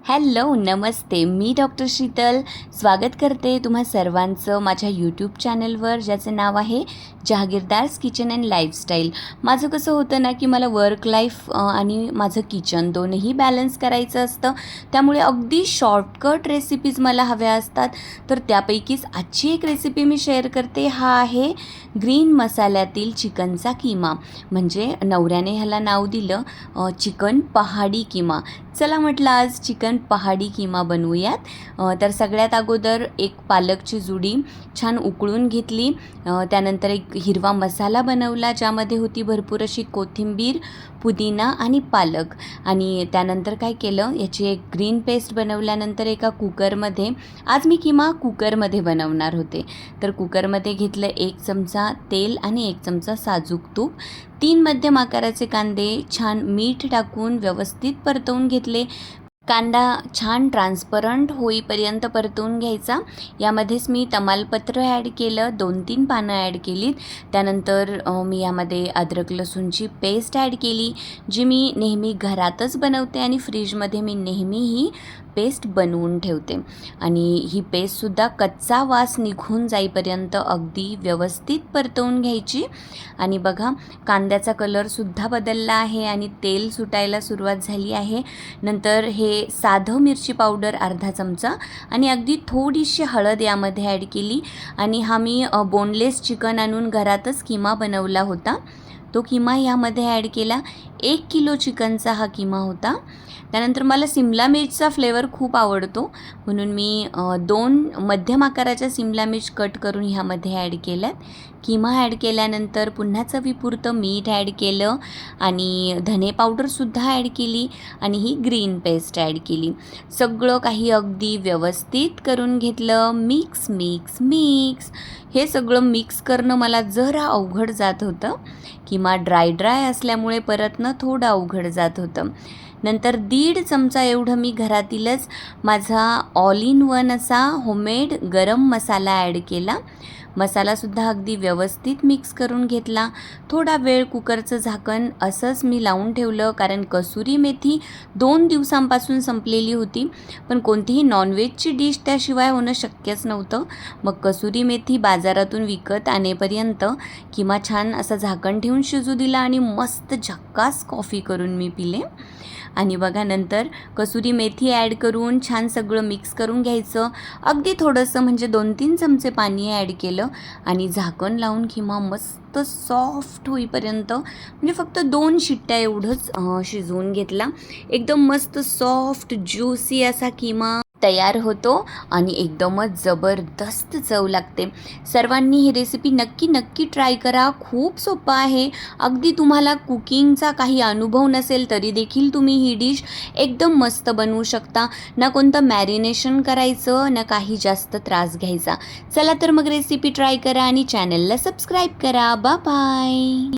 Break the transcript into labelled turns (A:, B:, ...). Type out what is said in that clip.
A: Hello नमस्ते, मी doctor Sheetal स्वागत करते तुम्हा सर्वांचं माझ्या यूट्यूब चॅनलवर, ज्याचं नाव आहे जहागीरदार्स किचन अँड लाईफस्टाईल. माझं कसं होतं ना की मला वर्क लाईफ आणि माझं किचन दोन्ही बॅलन्स करायचं असतं, त्यामुळे अगदी शॉर्टकट रेसिपीज मला हव्या असतात. तर त्यापैकीच आजची एक रेसिपी मी शेअर करते. हा आहे ग्रीन मसाल्यातील चिकनचा किमा, म्हणजे नवऱ्याने ह्याला नाव दिलं चिकन पहाडी किमा. चला म्हटलं आज चिकन पहाडी किमा बनवूयात. तर सगळ्यात अगोदर एक पालकची जुडी छान उकळून घेतली. त्यानंतर एक हिरवा मसाला बनवला, ज्यामध्ये होती भरपूर अशी कोथिंबीर, पुदिना आणि पालक. आणि त्यानंतर काय केलं, याची एक ग्रीन पेस्ट बनवल्यानंतर एका कुकरमध्ये, आज मी किमा कुकरमध्ये बनवणार होते, तर कुकरमध्ये घेतलं 1 चमचा तेल आणि 1 चमचा साजूक तूप. 3 मध्यम आकाराचे कांदे छान मीठ टाकून व्यवस्थित परतवून घेतले. कांदा छान ट्रान्सपरंट होईपर्यंत परतवून घ्यायचा. यामध्येच मी तमालपत्र ॲड केलं, 2-3 पानं ॲड केलीत. त्यानंतर मी यामध्ये अद्रक लसूणची पेस्ट ॲड केली, जी मी नेहमी घरातच बनवते आणि फ्रीजमध्ये मी नेहमी ही पेस्ट बनवून ठेवते. आणि ही पेस्टसुद्धा कच्चा वास निघून जाईपर्यंत अगदी व्यवस्थित परतवून घ्यायची. आणि बघा, कांद्याचा कलरसुद्धा बदलला आहे आणि तेल सुटायला सुरुवात झाली आहे. नंतर हे साधं मिरची पावडर अर्धा चमचा आणि अगदी थोडीशी हळद यामध्ये ॲड केली. आणि हा मी बोनलेस चिकन आणून घरातच किमा बनवला होता, तो किमा यामध्ये ॲड केला. 1 किलो चिकनचा हा किमा होता. त्यानंतर मला सिमला मिरचचा फ्लेवर खूप आवडतो, म्हणून मी 2 मध्यम आकाराच्या सिमला मिर्च कट करून ह्यामध्ये ॲड केल्यात. किमा ॲड केल्यानंतर पुन्हा चवीपुरतं मीठ ॲड केलं आणि धने पावडरसुद्धा ॲड केली आणि ही ग्रीन पेस्ट ॲड केली. सगळं काही अगदी व्यवस्थित करून घेतलं. मिक्स मिक्स मिक्स हे सगळं मिक्स करणं मला जरा अवघड जात होतं. किमा ड्राय असल्यामुळे परतणं थोडं अवघड जात होतं. नंतर 1.5 चमचा एवढं मी घरातीलच माझा ऑल इन वन असा होममेड गरम मसाला ॲड केला. मसालासुद्धा अगदी व्यवस्थित मिक्स करून घेतला. थोडा वेळ कुकरचं झाकण असंच मी लावून ठेवलं, कारण कसुरी मेथी 2 दिवसांपासून संपलेली होती, पण कोणतीही नॉनव्हेजची डिश त्याशिवाय होणं शक्यच नव्हतं. मग कसुरी मेथी बाजारातून विकत आणेपर्यंत किमा छान असं झाकण ठेवून शिजू दिला आणि मस्त झक्कास कॉफी करून मी पिले. आणि बघा, नंतर कसुरी मेथी ॲड करून छान सगळं मिक्स करून घ्यायचं. अगदी थोडंसं म्हणजे 2-3 चमचे पाणी ॲड केलं आणि झाकण लावून किमा मस्त सॉफ्ट होईपर्यंत, म्हणजे फक्त 2 शिट्ट्या एवढंच शिजवून घेतला. एकदम मस्त सॉफ्ट ज्युसी असा किमा तयार होतो आणि एकदमच जबरदस्त चव लागते. सर्वांनी ही रेसिपी नक्की ट्राय करा. खूप सोपं आहे. अगदी तुम्हाला कुकिंगचा काही अनुभव नसेल तरी देखील तुम्ही ही डिश एकदम मस्त बनवू शकता. ना कोणतं मॅरिनेशन करायचं, ना काही जास्त त्रास घ्यायचा. चला तर मग रेसिपी ट्राय करा आणि चॅनलला सबस्क्राईब करा. Bye bye.